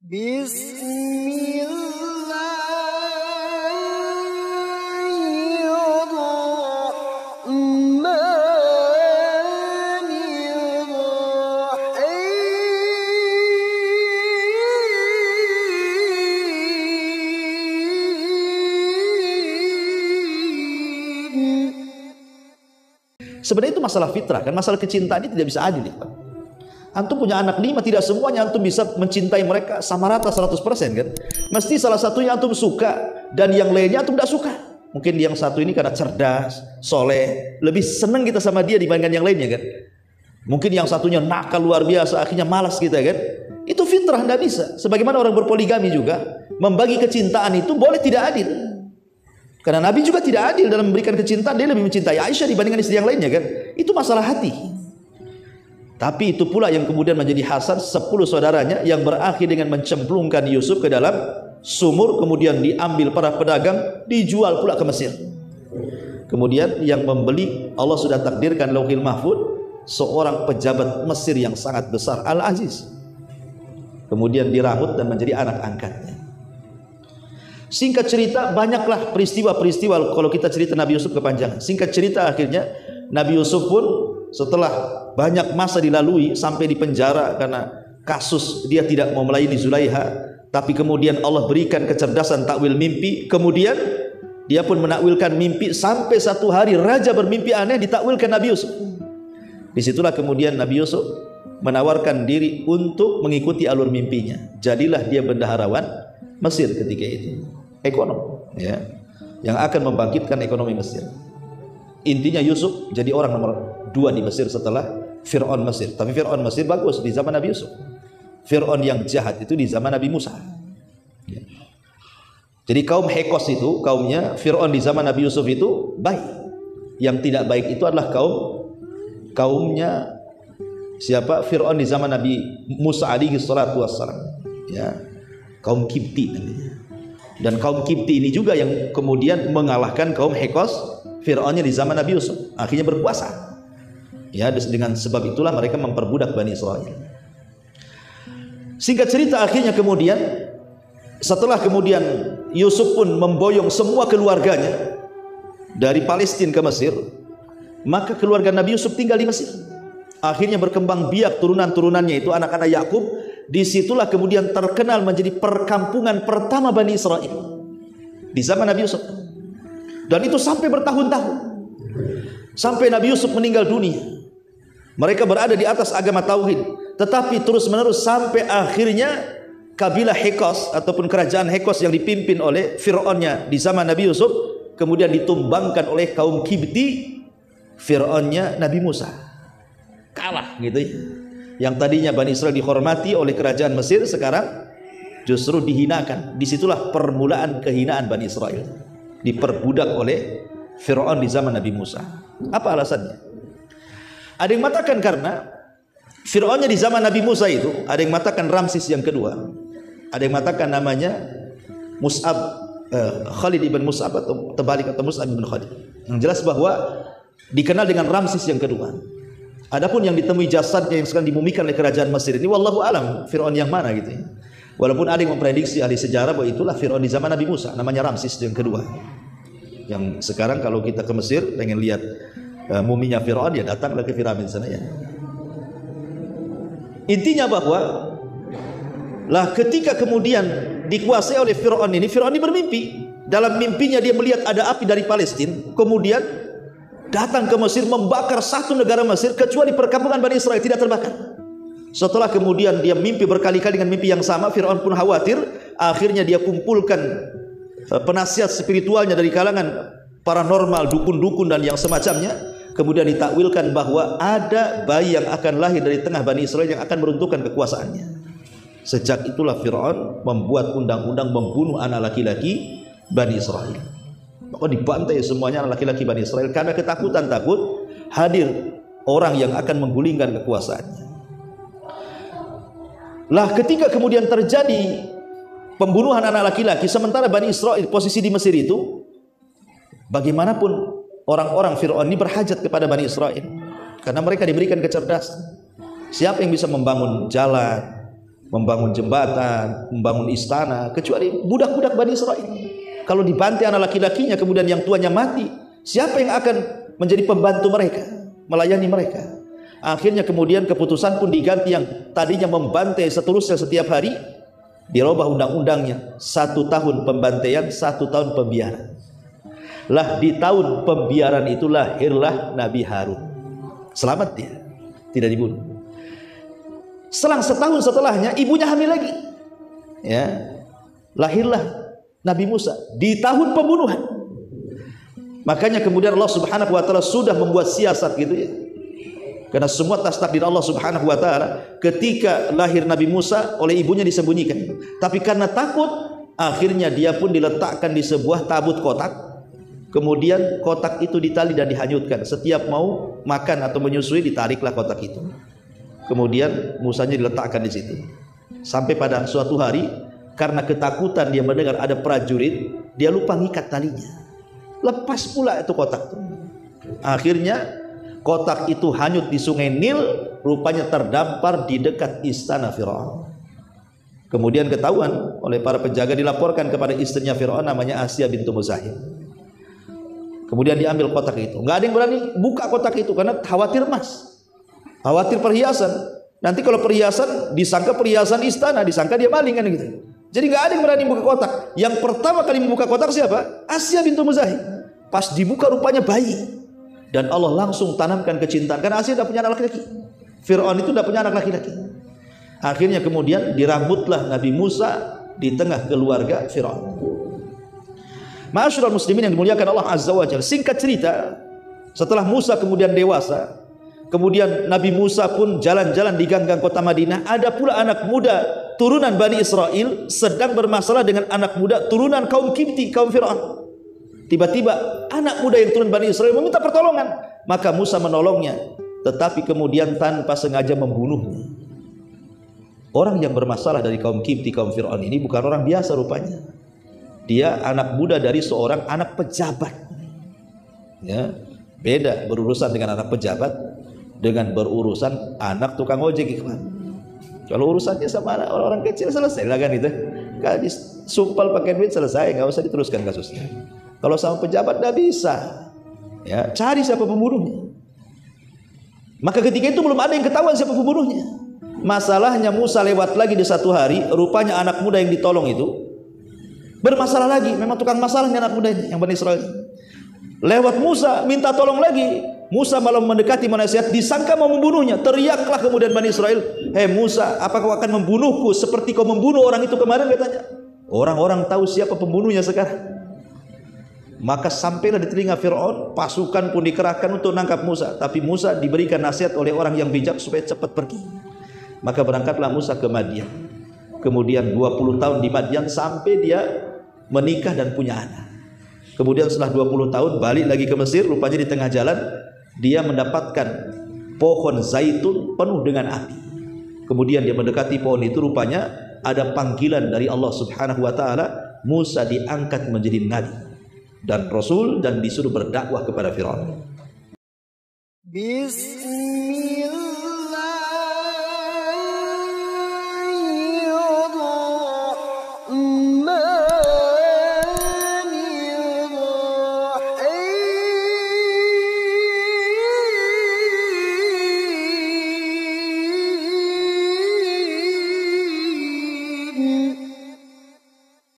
Sebenarnya itu masalah fitrah kan, masalah kecintaan ini tidak bisa adil ya Pak. Antum punya anak 5, tidak semuanya antum bisa mencintai mereka sama rata 100% kan. Mesti salah satunya antum suka dan yang lainnya antum tidak suka. Mungkin yang satu ini karena cerdas, soleh, lebih senang kita sama dia dibandingkan yang lainnya kan. Mungkin yang satunya nakal luar biasa, akhirnya malas kita kan. Itu fitrah, tidak bisa. Sebagaimana orang berpoligami juga, membagi kecintaan itu boleh tidak adil. Karena Nabi juga tidak adil dalam memberikan kecintaan, dia lebih mencintai Aisyah dibandingkan istri yang lainnya kan. Itu masalah hati. Tapi itu pula yang kemudian menjadi hasad 10 saudaranya yang berakhir dengan mencemplungkan Yusuf ke dalam sumur, kemudian diambil para pedagang, dijual pula ke Mesir. Kemudian yang membeli Allah sudah takdirkan Lauhil Mahfud, seorang pejabat Mesir yang sangat besar, Al-Aziz. Kemudian dirambut dan menjadi anak angkatnya. Singkat cerita, banyaklah peristiwa-peristiwa kalau kita cerita Nabi Yusuf kepanjangan. Singkat cerita, akhirnya Nabi Yusuf pun setelah banyak masa dilalui sampai di penjara karena kasus dia tidak mau melayani Zulaiha, tapi kemudian Allah berikan kecerdasan takwil mimpi. Kemudian dia pun menakwilkan mimpi sampai satu hari raja bermimpi aneh, ditakwilkan Nabi Yusuf. Disitulah kemudian Nabi Yusuf menawarkan diri untuk mengikuti alur mimpinya. Jadilah dia bendaharawan Mesir ketika itu, ekonom ya, yang akan membangkitkan ekonomi Mesir. Intinya Yusuf jadi orang nomor 2 di Mesir setelah Fir'aun Mesir. Tapi Fir'aun Mesir bagus di zaman Nabi Yusuf. Fir'aun yang jahat itu di zaman Nabi Musa ya. Jadi kaum Hekos itu, kaumnya Fir'aun di zaman Nabi Yusuf itu baik. Yang tidak baik itu adalah kaumnya siapa? Fir'aun di zaman Nabi Musa alaihi salatu wassalam ya, kaum Kipti namanya. Dan kaum Kipti ini juga yang kemudian mengalahkan kaum Hekos Fir'aunnya di zaman Nabi Yusuf, akhirnya berkuasa ya. Dengan sebab itulah mereka memperbudak Bani Israel. Singkat cerita, akhirnya kemudian setelah kemudian Yusuf pun memboyong semua keluarganya dari Palestina ke Mesir, maka keluarga Nabi Yusuf tinggal di Mesir. Akhirnya berkembang biak turunan-turunannya itu anak-anak Yakub. Disitulah kemudian terkenal menjadi perkampungan pertama Bani Israel di zaman Nabi Yusuf. Dan itu sampai bertahun-tahun, sampai Nabi Yusuf meninggal dunia. Mereka berada di atas agama tauhid, tetapi terus menerus sampai akhirnya kabilah Hekos ataupun kerajaan Hekos yang dipimpin oleh Fir'aunnya di zaman Nabi Yusuf kemudian ditumbangkan oleh kaum Kipti, Fir'aunnya Nabi Musa. Kalah gitu ya. Yang tadinya Bani Israel dihormati oleh kerajaan Mesir, sekarang justru dihinakan. Disitulah permulaan kehinaan Bani Israel, diperbudak oleh Fir'aun di zaman Nabi Musa. Apa alasannya? Ada yang mengatakan karena Fir'aunnya di zaman Nabi Musa itu, ada yang mengatakan Ramses yang kedua, ada yang mengatakan namanya Mus'ab, Khalid ibn Mus'ab atau terbalik atau Mus'ab ibn Khalid. Yang jelas bahwa dikenal dengan Ramses yang kedua. Adapun yang ditemui jasadnya yang sekarang dimumikan oleh kerajaan Mesir ini, wallahu alam Fir'aun yang mana gitu ya. Walaupun ada yang memprediksi ahli sejarah bahwa itulah Fir'aun di zaman Nabi Musa, namanya Ramses yang kedua. Yang sekarang kalau kita ke Mesir pengen lihat muminya Fir'aun, ya datanglah ke piramid sana ya. Intinya bahwa lah ketika kemudian dikuasai oleh Fir'aun ini bermimpi. Dalam mimpinya dia melihat ada api dari Palestina, kemudian datang ke Mesir, membakar satu negara Mesir, kecuali perkampungan Bani Israel tidak terbakar. Setelah kemudian dia mimpi berkali-kali dengan mimpi yang sama, Fir'aun pun khawatir. Akhirnya dia kumpulkan penasihat spiritualnya dari kalangan paranormal, dukun-dukun dan yang semacamnya. Kemudian ditakwilkan bahwa ada bayi yang akan lahir dari tengah Bani Israel yang akan meruntuhkan kekuasaannya. Sejak itulah Fir'aun membuat undang-undang membunuh anak laki-laki Bani Israel. Maka dibantai semuanya anak laki-laki Bani Israel karena ketakutan takut hadir orang yang akan menggulingkan kekuasaannya. Lah ketika kemudian terjadi pembunuhan anak laki-laki sementara Bani Israel posisi di Mesir itu, bagaimanapun orang-orang Fir'aun ini berhajat kepada Bani Israel karena mereka diberikan kecerdasan. Siapa yang bisa membangun jalan, membangun jembatan, membangun istana, kecuali budak-budak Bani Israel. Kalau dibantai anak laki-lakinya kemudian yang tuanya mati, siapa yang akan menjadi pembantu mereka, melayani mereka? Akhirnya kemudian keputusan pun diganti, yang tadinya membantai seterusnya setiap hari dirubah undang-undangnya, 1 tahun pembantaian, 1 tahun pembiaran. Lah di tahun pembiaran itu lahirlah Nabi Harun. Selamat dia, tidak dibunuh. Selang setahun setelahnya ibunya hamil lagi. Ya. Lahirlah Nabi Musa di tahun pembunuhan. Makanya kemudian Allah Subhanahu wa taala sudah membuat siasat gitu ya. Karena semua atas takdir Allah Subhanahu wa taala, ketika lahir Nabi Musa oleh ibunya disembunyikan. Tapi karena takut, akhirnya dia pun diletakkan di sebuah tabut kotak. Kemudian kotak itu ditali dan dihanyutkan. Setiap mau makan atau menyusui ditariklah kotak itu. Kemudian Musanya diletakkan di situ. Sampai pada suatu hari karena ketakutan dia mendengar ada prajurit, dia lupa ngikat talinya. Lepas pula itu kotak itu. Akhirnya kotak itu hanyut di sungai Nil, rupanya terdampar di dekat istana Firaun. Kemudian ketahuan oleh para penjaga, dilaporkan kepada istrinya Firaun namanya Asya bintu Muzahim. Kemudian diambil kotak itu. Nggak ada yang berani buka kotak itu karena khawatir emas, khawatir perhiasan. Nanti kalau perhiasan disangka perhiasan istana, disangka dia maling kan gitu. Jadi nggak ada yang berani buka kotak. Yang pertama kali membuka kotak siapa? Asya bintu Muzahim. Pas dibuka rupanya bayi. Dan Allah langsung tanamkan kecintaan, karena Asya tidak punya anak laki-laki. Fir'aun itu tidak punya anak laki-laki. Akhirnya kemudian dirambutlah Nabi Musa di tengah keluarga Fir'aun. Ma'asyiral muslimin yang dimuliakan Allah Azza wa Jalla. Singkat cerita, setelah Musa kemudian dewasa, kemudian Nabi Musa pun jalan-jalan di ganggang kota Madinah. Ada pula anak muda turunan Bani Israel sedang bermasalah dengan anak muda turunan kaum Kipti, kaum Fir'aun. Tiba-tiba anak muda yang turun Bani Israel meminta pertolongan, maka Musa menolongnya, tetapi kemudian tanpa sengaja membunuhnya. Orang yang bermasalah dari kaum Kipti, kaum Fir'aun ini bukan orang biasa rupanya. Dia anak muda dari seorang anak pejabat. Ya, beda berurusan dengan anak pejabat dengan berurusan anak tukang ojek, ikhwan. Kalau urusannya sama orang kecil selesai lah kan itu. Kalau disumpal pakai duit selesai, nggak usah diteruskan kasusnya. Kalau sama pejabat tidak bisa, ya, cari siapa pembunuhnya. Maka ketika itu belum ada yang ketahuan siapa pembunuhnya. Masalahnya Musa lewat lagi di satu hari, rupanya anak muda yang ditolong itu bermasalah lagi. Memang tukang masalahnya anak muda yang Bani Israel. Lewat Musa minta tolong lagi. Musa malah mendekati menasihat, disangka mau membunuhnya. Teriaklah kemudian Bani Israel, "Hei Musa, apakah kau akan membunuhku seperti kau membunuh orang itu kemarin?" katanya. Orang-orang tahu siapa pembunuhnya sekarang. Maka sampailah di telinga Fir'aun, pasukan pun dikerahkan untuk menangkap Musa. Tapi Musa diberikan nasihat oleh orang yang bijak supaya cepat pergi. Maka berangkatlah Musa ke Madian. Kemudian 20 tahun di Madian sampai dia menikah dan punya anak. Kemudian setelah 20 tahun balik lagi ke Mesir. Rupanya di tengah jalan dia mendapatkan pohon zaitun penuh dengan api. Kemudian dia mendekati pohon itu, rupanya ada panggilan dari Allah Subhanahu wa taala. Musa diangkat menjadi nabi dan rasul dan disuruh berdakwah kepada Firaun.